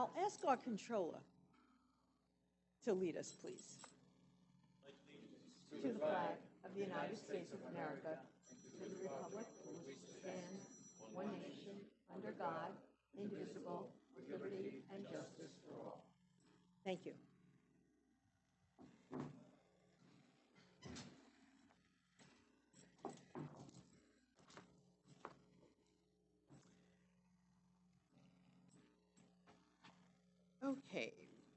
I'll ask our controller to lead us, please. To the flag of the United States of America, to the republic for which it stands, one nation, under God, indivisible, with liberty and justice for all. Thank you. Okay,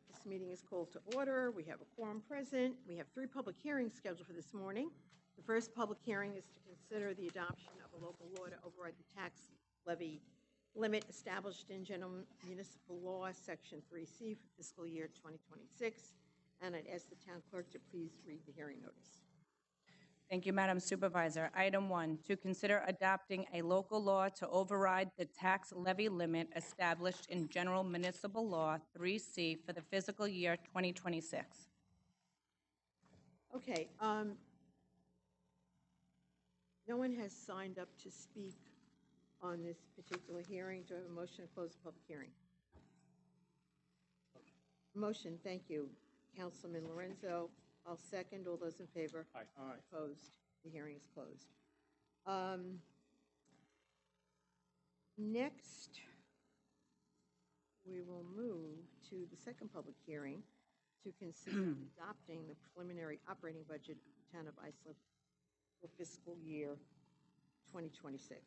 this meeting is called to order. We have a quorum present. We have 3 public hearings scheduled for this morning. The first public hearing is to consider the adoption of a local law to override the tax levy limit established in General Municipal Law, Section 3C for fiscal year 2026. And I'd ask the town clerk to please read the hearing notice. Thank you, Madam Supervisor. Item 1, to consider adopting a local law to override the tax levy limit established in General Municipal Law 3C for the fiscal year 2026. Okay, no one has signed up to speak on this particular hearing. Do I have a motion to close the public hearing? Motion, thank you. Councilman Lorenzo, I'll second. All those in favor? Aye. Opposed? The hearing is closed. Next, we will move to the second public hearing to consider adopting the preliminary operating budget of the town of Islip for fiscal year 2026.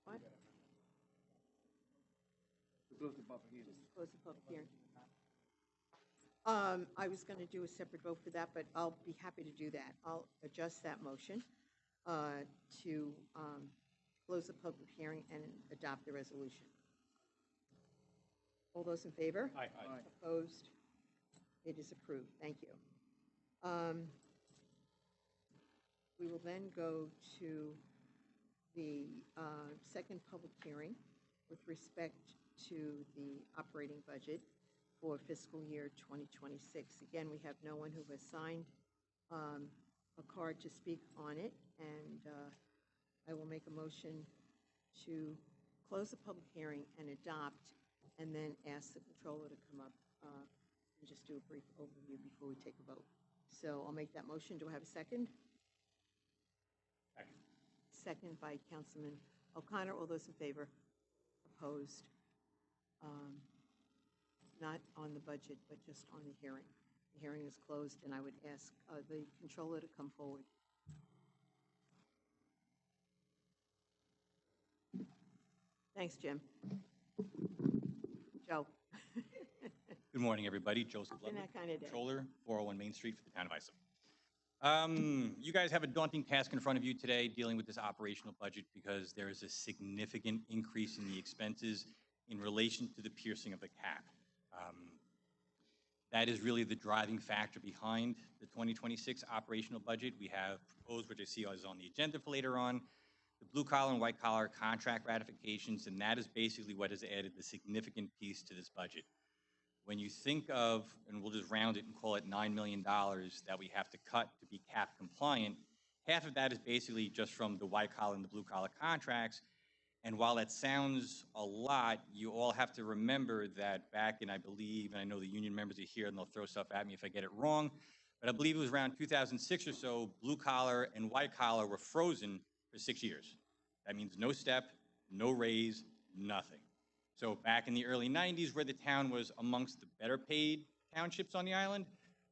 What? Close the public hearing. Just close the public hearing. I was going to do a separate vote for that, but I'll be happy to do that. I'll adjust that motion to close the public hearing and adopt the resolution. All those in favor? Aye. Opposed? It is approved. Thank you. We will then go to the second public hearing with respect to the operating budget for fiscal year 2026. Again, we have no one who has signed a card to speak on it, and I will make a motion to close the public hearing and adopt, and then ask the controller to come up and just do a brief overview before we take a vote. So I'll make that motion. Do I have a second? Second. Second by Councilman O'Connor. All those in favor? Opposed? Not on the budget, but just on the hearing. The hearing is closed, and I would ask the controller to come forward. Thanks, Jim. Joe. Good morning, everybody. Joseph Been Ludwig, that kind of day. Controller, 401 Main Street for the town of Islip. You guys have a daunting task in front of you today dealing with this operational budget because there is a significant increase in the expenses in relation to the piercing of the cap. That is really the driving factor behind the 2026 operational budget. We have proposed, which I see is on the agenda for later on, the blue collar and white collar contract ratifications, and that is basically what has added the significant piece to this budget. When you think of, and we'll just round it and call it $9 million that we have to cut to be cap compliant, half of that is basically just from the white collar and the blue collar contracts. And while that sounds a lot, you all have to remember that back in, I believe, and I know the union members are here and they'll throw stuff at me if I get it wrong, but I believe it was around 2006 or so, blue collar and white collar were frozen for 6 years. That means no step, no raise, nothing. So back in the early 90s, where the town was amongst the better paid townships on the island,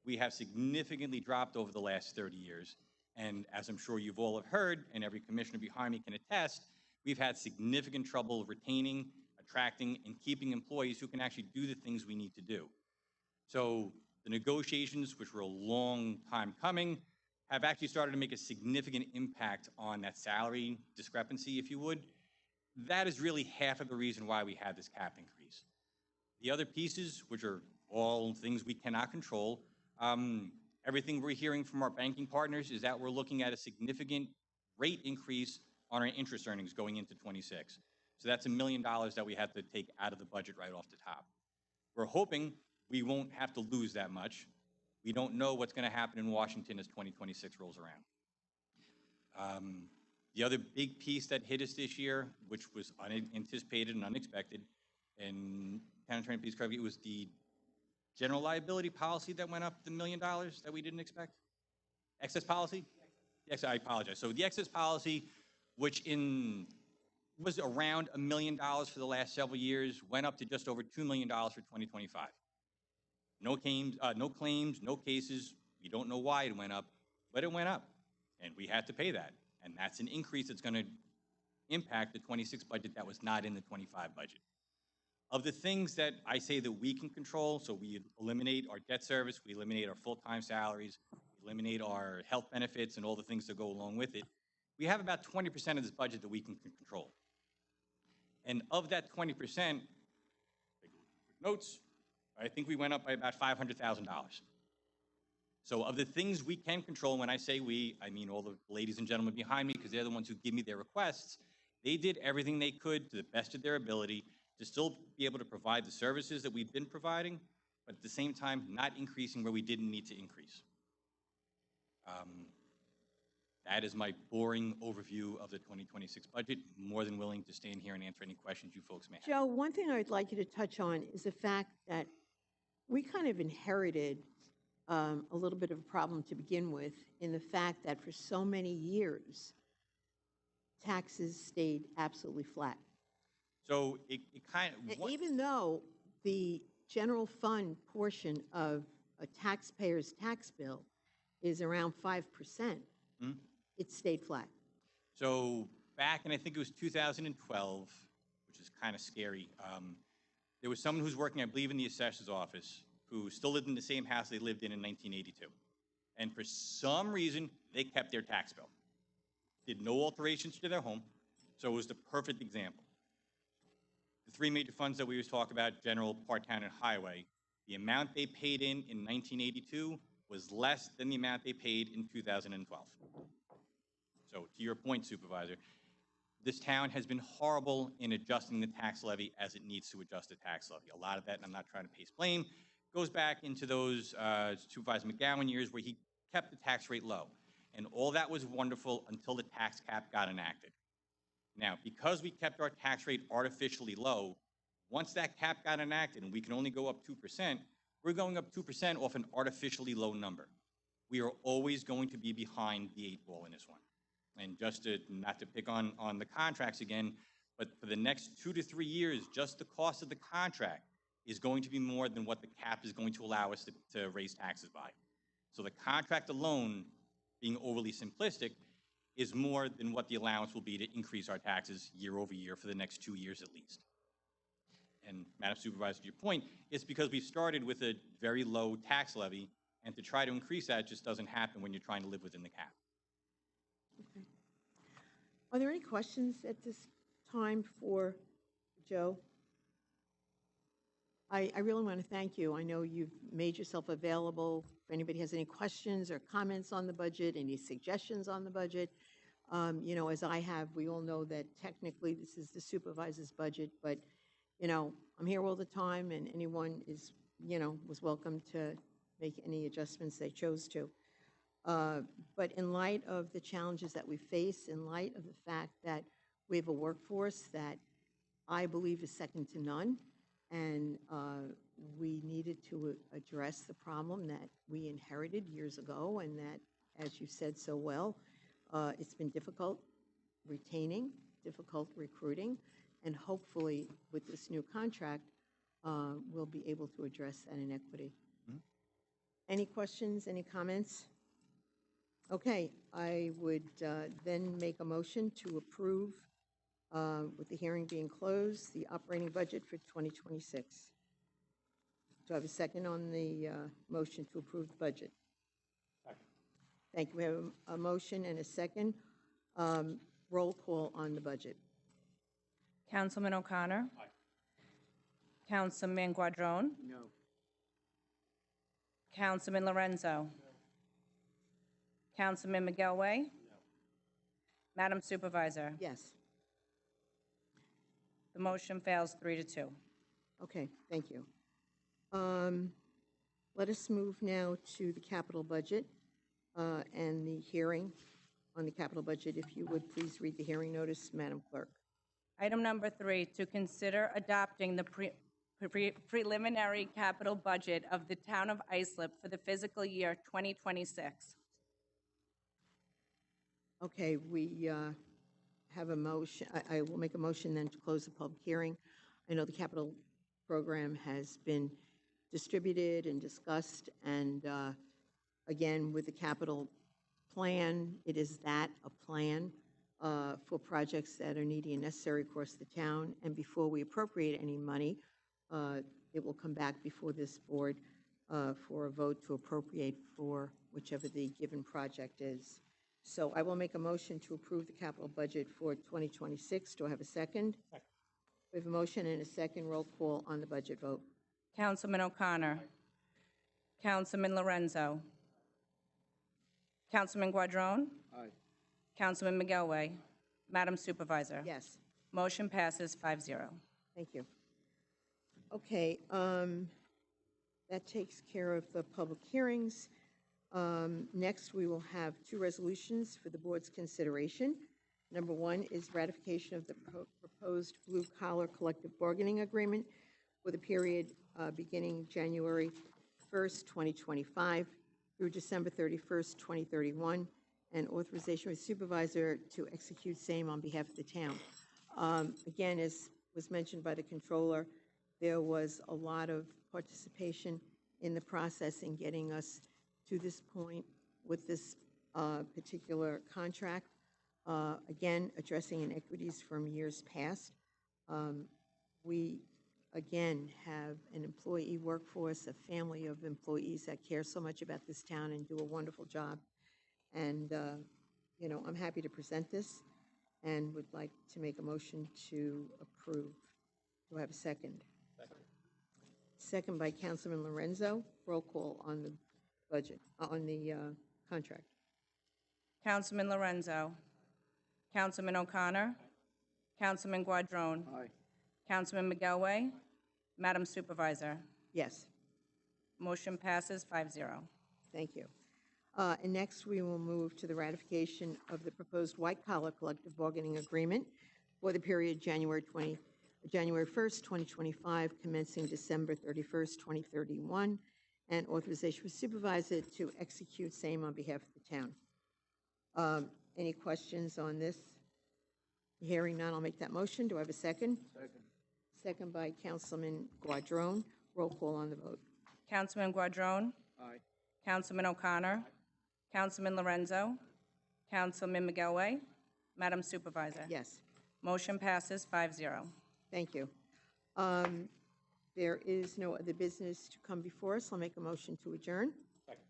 we have significantly dropped over the last 30 years. And as I'm sure you've all have heard, and every commissioner behind me can attest, we've had significant trouble retaining, attracting, and keeping employees who can actually do the things we need to do. So the negotiations, which were a long time coming, have actually started to make a significant impact on that salary discrepancy, if you would. That is really half of the reason why we had this cap increase. The other pieces, which are all things we cannot control, everything we're hearing from our banking partners is that we're looking at a significant rate increase on our interest earnings going into 26. So that's $1 million that we have to take out of the budget right off the top. We're hoping we won't have to lose that much. We don't know what's going to happen in Washington as 2026 rolls around. The other big piece that hit us this year, which was unanticipated and unexpected, and Town Attorney, please correct me, it was the general liability policy that went up the $1 million that we didn't expect? Excess policy? Yes, I apologize. So the excess policy, which was around $1 million for the last several years, went up to just over $2 million for 2025. No claims, no cases. We don't know why it went up, but it went up, and we had to pay that. And that's an increase that's going to impact the 26 budget that was not in the 25 budget. Of the things that I say that we can control, so we eliminate our debt service, we eliminate our full-time salaries, we eliminate our health benefits and all the things that go along with it, we have about 20% of this budget that we can control. And of that 20%, take notes, I think we went up by about $500,000. So of the things we can control, when I say we, I mean all the ladies and gentlemen behind me, because they're the ones who give me their requests, they did everything they could to the best of their ability to still be able to provide the services that we've been providing, but at the same time, not increasing where we didn't need to increase. That is my boring overview of the 2026 budget. More than willing to stand here and answer any questions you folks may have. Joe, one thing I would like you to touch on is the fact that we kind of inherited a little bit of a problem to begin with in the fact that for so many years, taxes stayed absolutely flat. So it kind of... Even though the general fund portion of a taxpayer's tax bill is around 5%, it stayed flat. So back in, I think it was 2012, which is kind of scary, there was someone who's working, I believe, in the assessor's office who still lived in the same house they lived in 1982. And for some reason, they kept their tax bill. Did no alterations to their home, so it was the perfect example. The three major funds that we always talk about, general, part-town, and highway, the amount they paid in 1982 was less than the amount they paid in 2012. So to your point, Supervisor, this town has been horrible in adjusting the tax levy as it needs to adjust the tax levy. A lot of that, and I'm not trying to place blame, goes back into those Supervisor McGowan years where he kept the tax rate low. And all that was wonderful until the tax cap got enacted. Now, because we kept our tax rate artificially low, once that cap got enacted and we can only go up 2%, we're going up 2% off an artificially low number. We are always going to be behind the 8 ball in this one. And just to, not to pick on the contracts again, but for the next 2 to 3 years, just the cost of the contract is going to be more than what the cap is going to allow us to raise taxes by. So the contract alone, being overly simplistic, is more than what the allowance will be to increase our taxes year over year for the next 2 years at least. And Madam Supervisor, to your point, it's because we started with a very low tax levy, and to try to increase that just doesn't happen when you're trying to live within the cap. Okay. Are there any questions at this time for Joe? I really want to thank you. I know you've made yourself available. If anybody has any questions or comments on the budget, any suggestions on the budget, you know, as I have, we all know that technically this is the supervisor's budget, but, you know, I'm here all the time, and anyone is, you know, was welcome to make any adjustments they chose to. But in light of the challenges that we face, in light of the fact that we have a workforce that I believe is second to none, and we needed to address the problem that we inherited years ago, and that, as you said so well, it's been difficult retaining, difficult recruiting, and hopefully with this new contract, we'll be able to address that inequity. Any questions, any comments? Okay, I would then make a motion to approve, with the hearing being closed, the operating budget for 2026. Do I have a second on the motion to approve the budget? Second. Thank you. We have a motion and a second. Roll call on the budget. Councilman O'Connor. Aye. Councilman Guadrone. No. Councilman Lorenzo. Councilman McGelway. Madam Supervisor. Yes. The motion fails 3-2. Okay, thank you. Let us move now to the capital budget and the hearing on the capital budget. If you would, please read the hearing notice, Madam Clerk. Item number 3, to consider adopting the preliminary capital budget of the Town of Islip for the fiscal year 2026. Okay, we have a motion. I will make a motion then to close the public hearing. I know the capital program has been distributed and discussed, and again, with the capital plan, it is that, a plan for projects that are needy and necessary across the town. And before we appropriate any money, it will come back before this board for a vote to appropriate for whichever the given project is. So I will make a motion to approve the capital budget for 2026. Do I have a second? Second. We have a motion and a second. Roll call on the budget vote. Councilman O'Connor. Councilman Lorenzo. Councilman Guadrone. Aye. Councilman McGelway. Madam Supervisor. Yes, Motion passes 5-0. thank you. Okay, that takes care of the public hearings. Next, we will have 2 resolutions for the board's consideration. Number 1 is ratification of the proposed blue-collar collective bargaining agreement for the period beginning January 1st, 2025 through December 31st, 2031, and authorization with supervisor to execute same on behalf of the town. Again, as was mentioned by the controller, there was a lot of participation in the process in getting us to this point with this particular contract. Again, addressing inequities from years past. We, again, have an employee workforce, a family of employees that care so much about this town and do a wonderful job. And, you know, I'm happy to present this and would like to make a motion to approve. Do I have a second? Second. Second by Councilman Lorenzo. Roll call on the budget, on the contract. Councilman Lorenzo. Councilman O'Connor. Councilman Guadrone. Aye. Councilman McGelway. Madam Supervisor. Yes, Motion passes 5-0. thank you. And next, we will move to the ratification of the proposed white-collar collective bargaining agreement for the period January 1st, 2025, commencing December 31st, 2031, and authorization for supervisor to execute same on behalf of the town. Any questions on this? Hearing none, I'll make that motion. Do I have a second? Second. Second by Councilman Guadrone. Roll call on the vote. Councilman Guadrone. Aye. Councilman O'Connor. Councilman Lorenzo. Councilman McGelway. Madam Supervisor. Yes, Motion passes 5-0. thank you. There is no other business to come before us. I'll make a motion to adjourn. Second.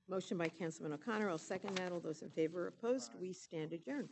Motion by Councilman O'Connor. I'll second that. All those in favor or opposed, we stand adjourned.